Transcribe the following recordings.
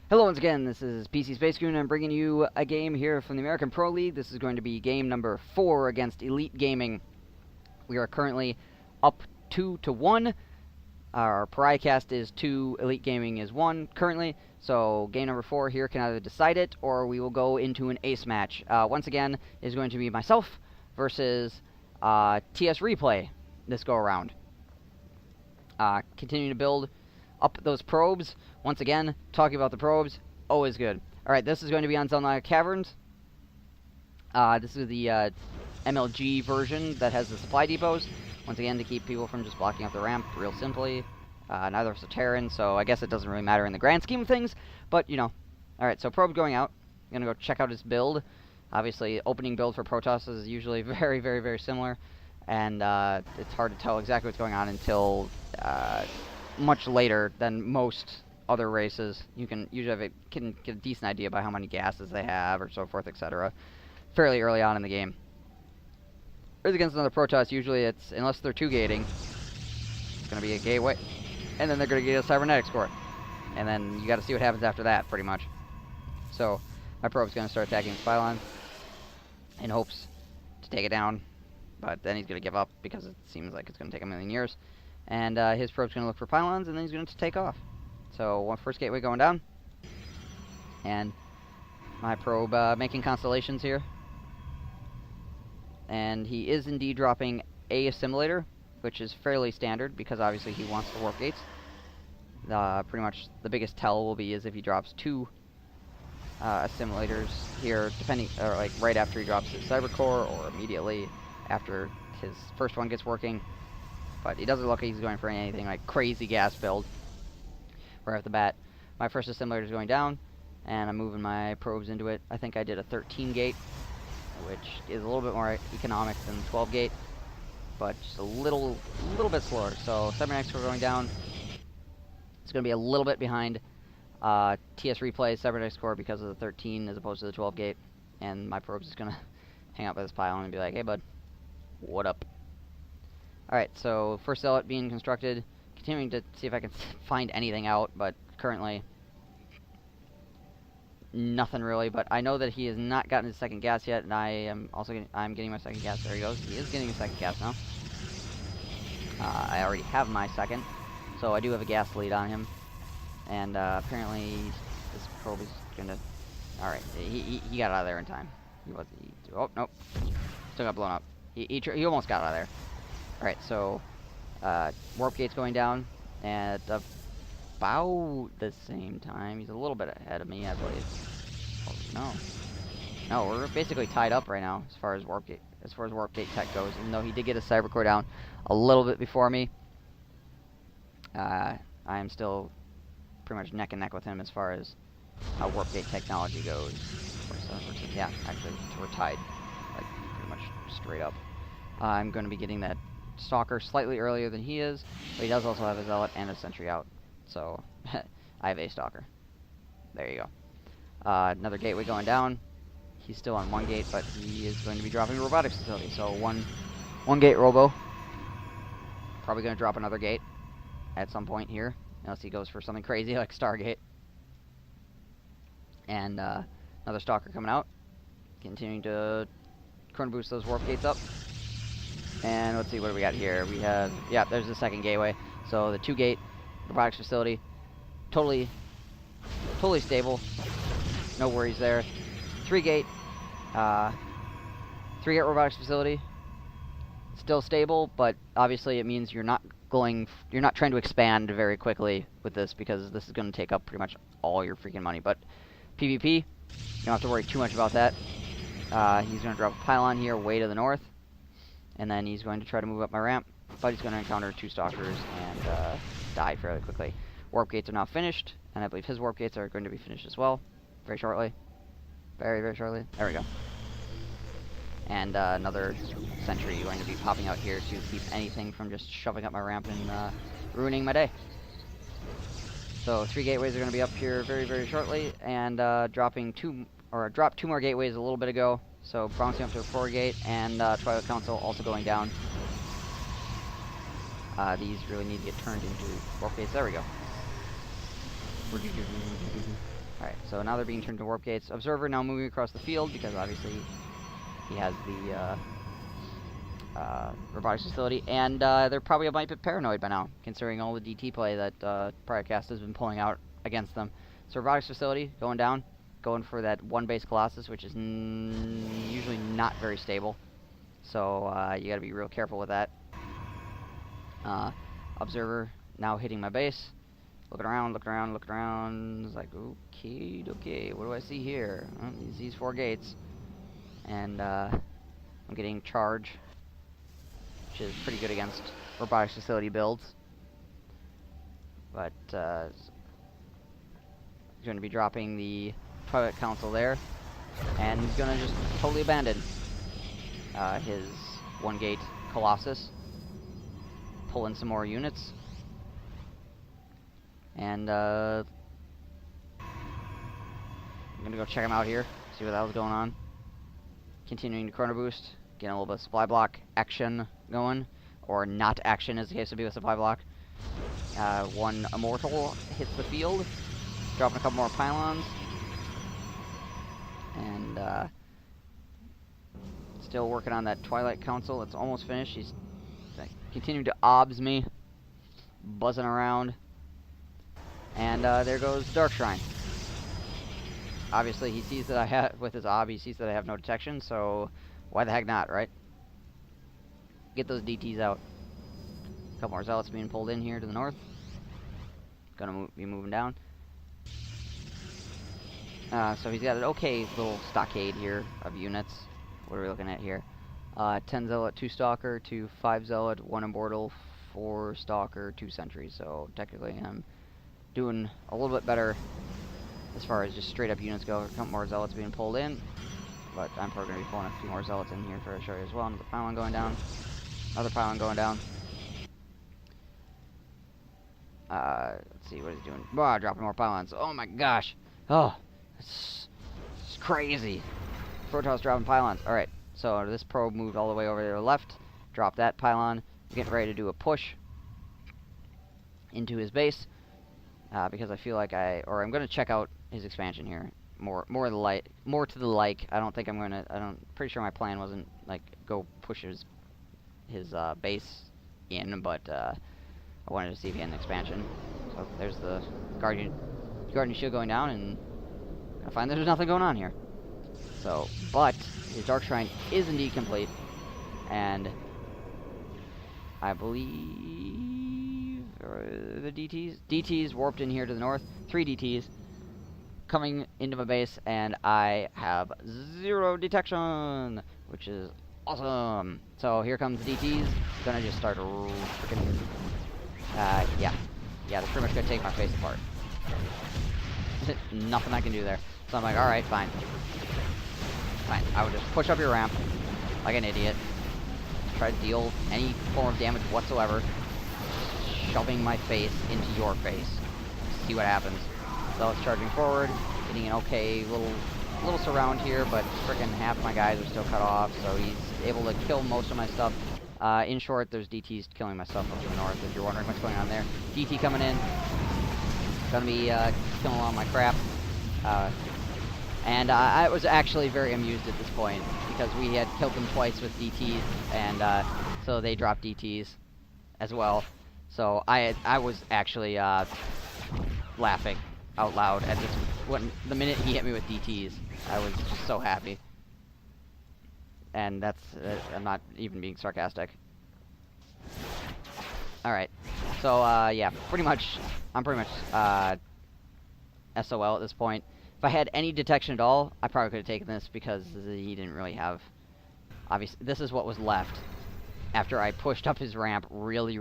Hello once again, this is PC-Spacegoon, and I'm bringing you a game here from the American Pro League. This is going to be game number 4 against EliteGaming. We are currently up 2-1. Our Pariah Caste is 2, EliteGaming is 1 currently. So game number 4 here can either decide it, or we will go into an ace match. Once again, is going to be myself versus TsRepLaY this go around. Continuing to build up those probes. Once again, talking about the probes, always good. Alright, this is going to be on Zelnaya Caverns. This is the MLG version that has the supply depots. Once again, to keep people from just blocking up the ramp, real simply. Neither of us are Terran, so I guess it doesn't really matter in the grand scheme of things, but, you know. Alright, so probe going out. I'm gonna go check out his build. Obviously, opening build for Protoss is usually very, very, very similar, and it's hard to tell exactly what's going on until much later than most other races. You can usually can get a decent idea by how many gases they have, or so forth, etc. fairly early on in the game. Whereas against another Protoss, usually it's, unless they're 2-gating, it's going to be a gateway, and then they're going to get a cybernetics core. And then you got to see what happens after that, pretty much. So, my probe's going to start attacking the pylon in hopes to take it down, but then he's going to give up because it seems like it's going to take a million years. And his probe's going to look for pylons, and then he's going to take off. So, first gateway going down. And my probe making constellations here. And he is indeed dropping a assimilator, which is fairly standard, because obviously he wants the warp gates. Pretty much the biggest tell will be is if he drops 2 assimilators here, depending, or like right after he drops his cyber core, or immediately after his first one gets working. But he doesn't look like he's going for anything like crazy gas build right off the bat. My first assimilator is going down, and I'm moving my probes into it. I think I did a 13 gate, which is a little bit more economic than 12 gate, but just a little bit slower. So cybernetics core going down. It's going to be a little bit behind TsRepLay's cybernetics core because of the 13 as opposed to the 12 gate, and my probe's just going to hang out by this pylon and be like, hey bud, what up? Alright, so first zealot being constructed, continuing to see if I can find anything out, but currently nothing really. But I know that he has not gotten his second gas yet, and I am also I'm getting my second gas. There he goes. He is getting his second gas now. I already have my second, so I do have a gas lead on him. And apparently this probe is gonna. All right, he got out of there in time. Oh nope, still got blown up. He almost got out of there. All right, so warp gate's going down at about the same time. He's a little bit ahead of me, I believe. Oh, no, we're basically tied up right now as far as warp gate tech goes. Even though he did get a cyber core down a little bit before me, I am still pretty much neck and neck with him as far as how warp gate technology goes. Yeah, actually, we're tied, like pretty much straight up. I'm going to be getting that stalker slightly earlier than he is, but he does also have a zealot and a sentry out. So, I have a stalker. There you go. Another gateway going down. He's still on 1 gate, but he is going to be dropping a robotics facility. So, one gate robo. Probably going to drop another gate at some point here, unless he goes for something crazy like Stargate. And another stalker coming out. Continuing to chrono boost those warp gates up. And let's see, what do we got here? We have, yeah, there's the second gateway. So the 2-gate robotics facility, totally stable. No worries there. 3-gate robotics facility, still stable, but obviously it means you're not trying to expand very quickly with this, because this is going to take up pretty much all your freaking money. But PvP, you don't have to worry too much about that. He's going to drop a pylon here way to the north. And then he's going to try to move up my ramp, but he's going to encounter 2 stalkers and die fairly quickly. Warp gates are now finished, and I believe his warp gates are going to be finished as well, very shortly. Very, very shortly. There we go. And another sentry going to be popping out here to keep anything from just shoving up my ramp and ruining my day. So 3 gateways are going to be up here very, very shortly, and drop 2 more gateways a little bit ago. So bouncing up to a 4-gate, and Twilight Council also going down. These really need to get turned into warp gates. There we go. So now they're being turned to warp gates. Observer now moving across the field because obviously he has the robotics facility, and they're probably a bit paranoid by now, considering all the DT play that Pariah Caste has been pulling out against them. So robotics facility going down, going for that one base Colossus, which is usually not very stable. So you got to be real careful with that. Observer now hitting my base. Looking around, looking around, looking around. It's like, okay, what do I see here? Oh, these 4 gates. And I'm getting charge, which is pretty good against robotics facility builds. But he's going to be dropping the Twilight Council there. And he's going to just totally abandon his 1 gate Colossus. Pull in some more units. And I'm gonna go check him out here, see what the hell's going on. Continuing to chrono boost, getting a little bit of supply block action going, or not action as the case would be with supply block. 1 immortal hits the field, dropping a couple more pylons, and still working on that Twilight Council. It's almost finished. He's continuing to obs me, buzzing around. And there goes Dark Shrine. Obviously, he sees that I have, with his ob, he sees that I have no detection, so why the heck not, right? Get those DTs out. A couple more zealots being pulled in here to the north. Gonna be moving down. So he's got an okay little stockade here of units. What are we looking at here? 10 zealot, 2 stalker, 2 5 zealot, 1 immortal, 4 stalker, 2 sentries. So technically I'm doing a little bit better as far as just straight up units go. A couple more zealots being pulled in, but I'm probably going to be pulling a few more zealots in here for a show you as well. Another pylon going down. Another pylon going down. Let's see what he's doing. Wow, dropping more pylons. Oh my gosh. Oh, it's crazy. Protoss dropping pylons. Alright, so this probe moved all the way over to the left. Drop that pylon. Getting ready to do a push into his base. Because I feel like I'm going to check out his expansion here. More to the like. I don't think I'm going to, pretty sure my plan wasn't, like, go push his base in, but, I wanted to see if he had an expansion. So there's the Guardian Shield going down, and I find there's nothing going on here. So, but, his Dark Shrine is indeed complete, and I believe the DTs warped in here to the north. 3 DTs coming into my base, and I have 0 detection, which is awesome. So here comes the DTs. Gonna just start freaking. Yeah, they're pretty much gonna take my face apart. Nothing I can do there. So I'm like, all right, fine. I would just push up your ramp like an idiot. Try to deal any form of damage whatsoever. Shoving my face into your face. See what happens. So it's charging forward, getting an okay little surround here, but frickin' half my guys are still cut off, so he's able to kill most of my stuff. In short, there's DTs killing my stuff up to the north, if you're wondering what's going on there. DT coming in. Gonna be killing all my crap. And I was actually very amused at this point, because we had killed them twice with DTs, and so they dropped DTs as well. So I was actually laughing out loud at this. The minute he hit me with DTs, I was just so happy. And that's I'm not even being sarcastic. All right, so yeah, I'm pretty much SOL at this point. If I had any detection at all, I probably could have taken this because he didn't really have. Obviously, this is what was left after I pushed up his ramp really,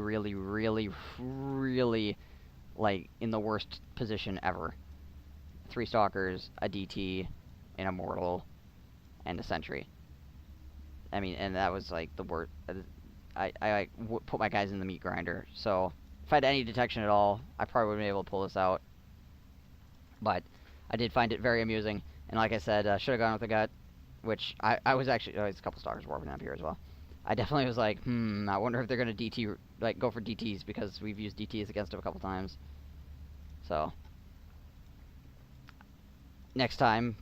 like, in the worst position ever. 3 stalkers, a DT, an immortal, and a sentry. I mean, and that was like the worst. I put my guys in the meat grinder. So if I had any detection at all, I probably would have been able to pull this out. But I did find it very amusing, and like I said, should have gone with the gut, which I was actually. Oh, there's a couple stalkers warping up here as well. I definitely was like, I wonder if they're gonna DT, like, go for DTs, because we've used DTs against them a couple times. So next time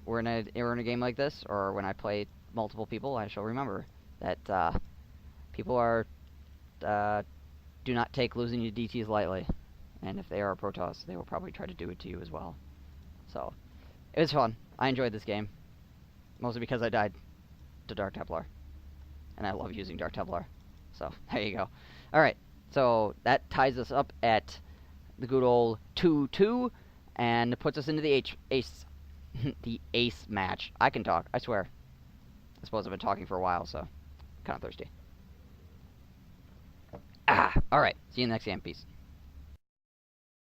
we're in a game like this, or when I play multiple people, I shall remember that people are do not take losing to DTs lightly, and if they are a Protoss, they will probably try to do it to you as well. So it was fun. I enjoyed this game, mostly because I died to Dark Templar, and I love using Dark Templar. So there you go. All right, so that ties us up at the good old 2-2, and puts us into the ace the ace match. I can talk, I swear. I suppose I've been talking for a while, so kind of thirsty. Alright, see you in the next game. Peace.